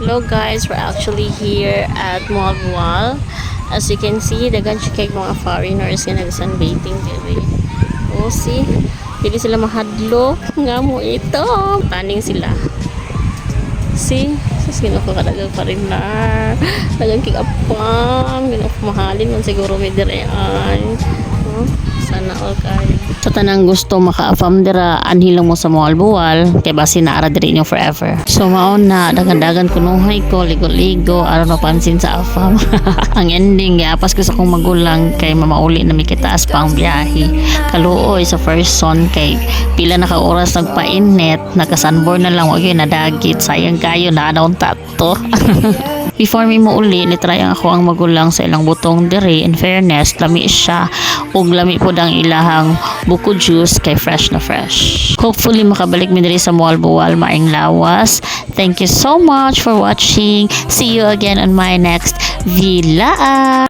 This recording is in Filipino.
Hello guys, we're actually here at Malbual. As you can see, dagan siya kay mga foreigners nga nag-sunbathing diri. Oh, see? Hindi sila mahadlok. Nga mo ito. Taning sila. See? Sus, ginakakadagal pa rin na. Dagang kikapam. Ginakamahalin man siguro may dire ay. Oh, sana all kayo. Sa tanang gusto maka-afam dira, anhilong mo sa Malbual, kaya basi naara diri nyo forever. So maon na, dagan-dagan kunuhay ko, ligo-ligo, aron mapansin sa afam. Ang ending, apas ko sa kong magulang, kay mamauli na may kitaas pa ang biyahe. Kaluoy sa first son, kay pila na ka oras nagpa-innet, naka-sunburn na lang, wag yun nadagit, sayang kayo na anaw tato. Before mi mo uli, nitry ako ang magulang sa ilang butong diri. In fairness, lami siya. Ug lami po ang ilahang buko juice kay fresh na fresh. Hopefully makabalik mi diri sa Malbual maing lawas. Thank you so much for watching. See you again on my next vlog.